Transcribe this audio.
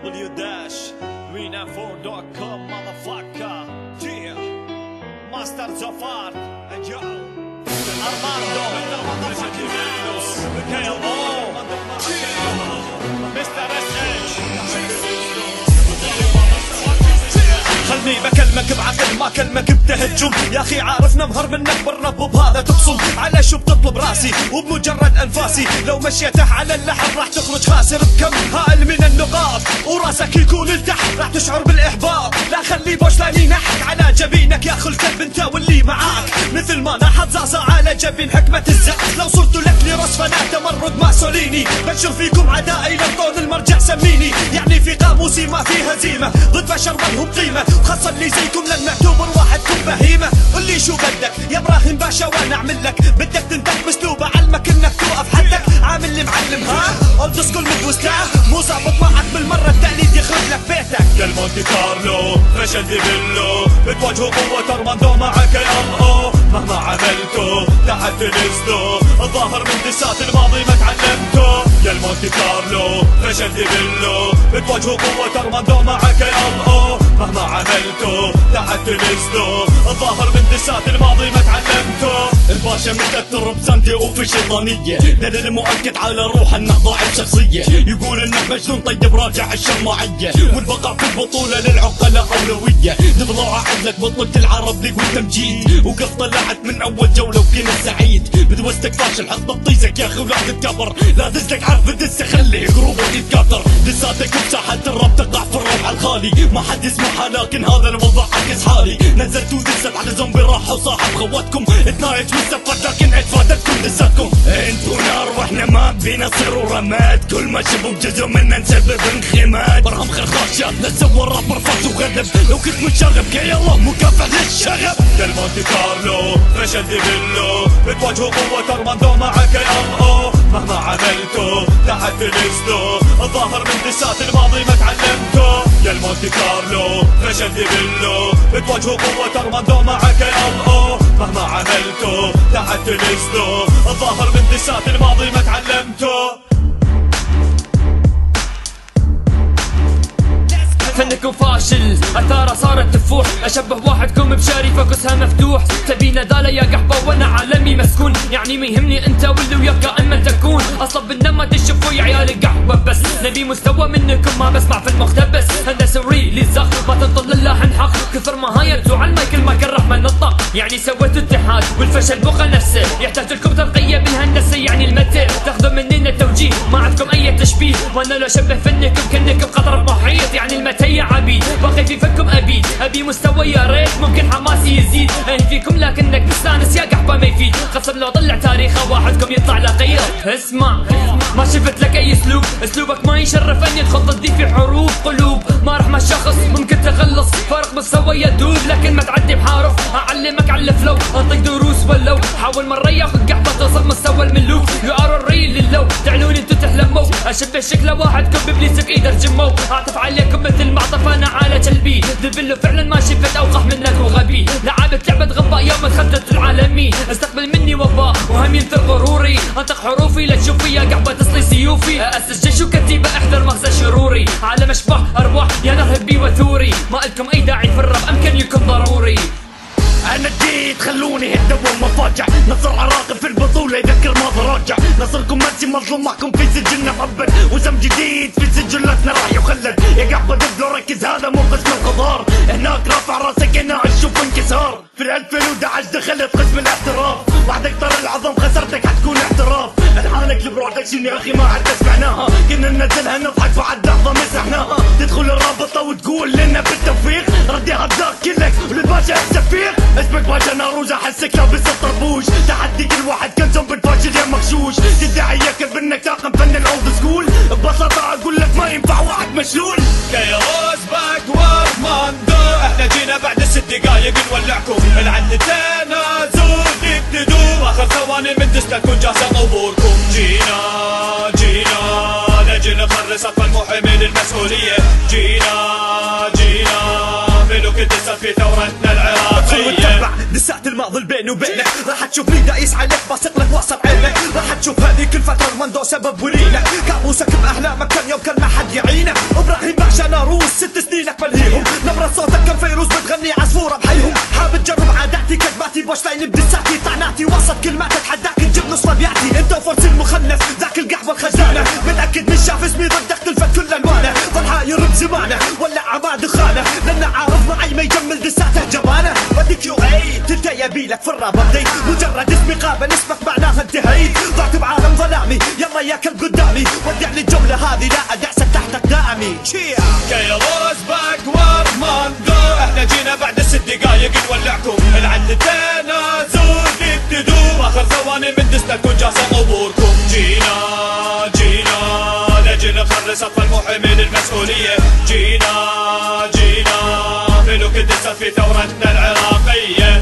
www.rena4.com motherfucker. Yeah, Masters of Art and yo Armando KLO Mr. SH. خلني بكلمك بعقل ما كلمك بتهجم يا اخي عارفنا مهر منك بالرب بهذا تقصم على شو بتطلب راسي وبمجرد انفاسي لو مشيته على اللحم راح تخرج خاسر بكم هائل من النقاط وراسك يكون لتحت راح تشعر بالاحباط لا خلي بوشلاني ينحك على جبينك يا اخو الكلب انت واللي معاك مثل ما نحط زعزع على جبين حكمة الزعف لو صرت لك لرص فانا تمرد ماسوليني بشر فيكم عدائي للطول المرجع سميني يعني في قاموسي ما في هزيمة ضد بشر مالهم قيمة خاصة اللي زيكم لما اعتبر واحدكم بهيمة قولي شو بدك يا ابراهيم باشا وانا اعمل لك بدك تنتج مسلوب اعلمك انك توقف حدك عامل لي معلم ها اولد سكول مدوستاع مو ظابط معك بالمرة التقليد يخرب لك بيتك يا مونتي كارلو فشل دي بيلو بتواجهوا قوة ارماندو معك يا الله مهما عملتوا تحت نزلوا الظاهر من دسات الماضي ما تعلمتوا يا مونتي كارلو فشل دي بيلو بتواجهوا قوة ارماندو معك يا الله مهما عملتوا تحت نزلوا الظاهر من دسات الماضي ما تعلمتوا الباشا متأثر بسنتي وفي شيطانية دليل مؤكد على روح انه ضاعف شخصية يقول انك مجنون طيب راجع الشماعية والبقاء في البطولة للعقلاء أولوية نطلع عدلك بطلة العرب ليج والتمجيد وقف طلعت من اول جولة وكنت سعيد بدوستك فاشل حط بطيزك يا اخي ولا تتكبر لا دزلك عارف دسه خلي قروبك يتكاثر دساتك بساحة الراب تقع في الروح الخالي ما حد يسمعها لكن هذا الوضع عكس حالي نزلت ودست على زومبي راح وصاحب خواتكم تنايج مستفد لكن افادتكم دساتكم انتو نار واحنا ما بينا صيروا رماد كل ما شبوا بجزء منا نسبب انخماد برهم خرخاشات نسوى رابر فاز وغلب لو كنت متشغب كي الله مكافح للشغب يا مونتي كارلو فشل دي بيلو بتواجهوا قوة ارماندو معك يا الله مهما عملتوا تحت نزلوا الظاهر من دسات الماضي ما تعلمتوا يا مونتي كارلو فشل دي بيلو بتواجهوا قوة ارماندو معك يا الله مهما عملتوا تحت نزلوا الظاهر من دسات الماضي ما تعلمتوا فنكم فاشل اثاره صارت تفوح اشبه واحدكم بشاري فوكسها مفتوح تبينا دالة يا قحبة وانا عالمي مسكون يعني ما يهمني انت واللي وياك اما تكون اصلا بالنما تشوفوا يا عيال القحبة بس نبي مستوى منكم ما بسمع في المختبس هندسة ريلي زخ ما تنطل اللحن حق كثر ما هايتوا على المايك المايك الرحمة نطق يعني سويتوا اتحاد والفشل بقى نفسه يحتاج لكم ترقية بالهندسة يعني المتر تاخذوا مننا التوجيه ما عندكم اي تشبيه وانا لو اشبه فنكم كنكم قطر محيط يعني المتر يا عبيد باقي في فكم ابيد ابي مستوى يا ريت ممكن حماسي يزيد فيكم لكنك مستانس يا قحبه ما يفيد قسم لو طلع تاريخه واحدكم يطلع لقيط اسمع ما شفت لك اي اسلوب اسلوبك ما يشرف ان يدخل ضدي في حروف قلوب ما رح مع الشخص ممكن تخلص فارق مستوى يدوب لكن ما تعدي بحارف اعلمك على الفلو اعطيك دروس ولو حاول مره ياخذ قحبه توصل مستوى الملوك يو ار الريل للو تعلوني انتو تحلموا اشبه شكله واحدكم بابليس بايده رجموا اعطف عليكم مثل ما اعطف انا على جلبي دبلو فعلا ما شفت اوقح منك وغبي لعبت لعبه غباء يوم تخدت العالمي استقبل مني وباء وهم ينثر غروري انطق حروفي لا تشوفي يا قحبه تصلي سيوفي اسس جيش وكتيبه احذر مغزى شروري عالم اشباح ارواح يا نهبي وثوري ما لكم اي داعي في الرب امكن يكون ضروري انا جيت خلوني هدا ومفاجع نصر عراقي في البطولة يذكر ما براجع نصركم منسي مظلوم معكم في سجلنا مهبل وسم جديد في سجلاتنا راح يخلد يا قحبة دبلو ركز هذا مو قسم القضار هناك رافع راسك هنا اشوف انكسار في 2011 دخلت قسم الاحتراف وحدك طر العظم خسرتك حتكون احتراف الحانك البرودكشن يا اخي ما عاد سمعناها كنا ننزلها نضحك بعد لحظة مسحناها تدخل الرابطة وتقول لنا بالتوفيق رديها الدار كلك وللباشا السفير اسمك باشا ناروز احسك لابس الطربوش تحدي كل واحد كان زومبي الفاشل يا مغشوش تدعي ياكل بانك طاقم فن الاولد سكول ببساطة اقول لك ما ينفع واحد مشلول كيروز باك وارماندو احنا جينا بعد 6 دقايق نولعكم العلتين زود يبتدوا اخر ثواني من دست تكون جاهزة قبوركم جينا نجي نخلص اطفال محمل المسؤولية جينا ملوك الدسات في ثورتنا العراقية دسات الماضي بيني وبينك راح تشوفني دايس عليك باسق لك وسط عينك راح تشوف هذيك الفترة المندو سبب ولينا كابوسك بأحلامك كان يوم كان ما حد يعينك ابراهيم باشا ناروس 6 سنينك ملهيهم نبرة صوتك كان فيروز بتغني عصفورة بحيهم حابب تجرب عاداتي كذباتي بوشلاين بدساتي طعناتي وسط كلماتك حداك تجيب نص مبيعتي انت وفرس المخنث ذاك القحوة الخزانة متأكد مش شاف اسمي ضدك تلفت كل الوانه طلع يرب زمانه ولا عماد دخانه لانه عارف معي ما يجمل دساته جبانه بدك يو اي تلتا يبيلك في الراب ابديت مجرد اسمي قابل اسمك معناها انتهيت ضعت بعالم ظلامي يلا يا كلب قدامي ودع لي الجملة هذه لا ادعسك تحت اقدامي كيروز باكورد ماندو احنا جينا بعد 6 دقايق نولعكم العدتين زود ابتدوا اخر ثواني من دستك وجاسة قبوركم جينا لجل نخلص اطفال محمل المسؤولية جينا ملوك الدسات في ثورتنا العراقية